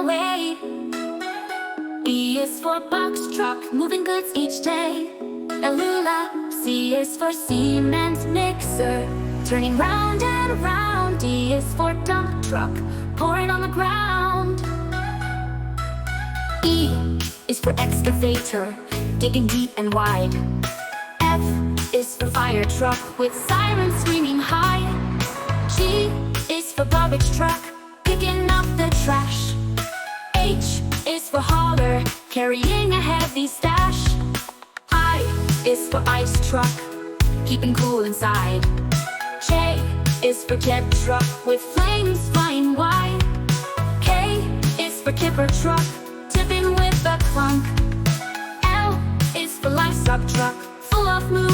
away. B is for box truck, moving goods each day. Elula. C is for cement mixer, turning round and round. D is for dump truck, pouring on the ground. E is for excavator, digging deep and wide. F is for fire truck, with sirens screaming high. G is for garbage truck, picking up the trash. H is for hauler, carrying a heavy stash. I is for ice truck, keeping cool inside. J is for jet truck, with flames flying wide. K is for kipper truck, tipping with a clunk. L is for livestock truck, full of moo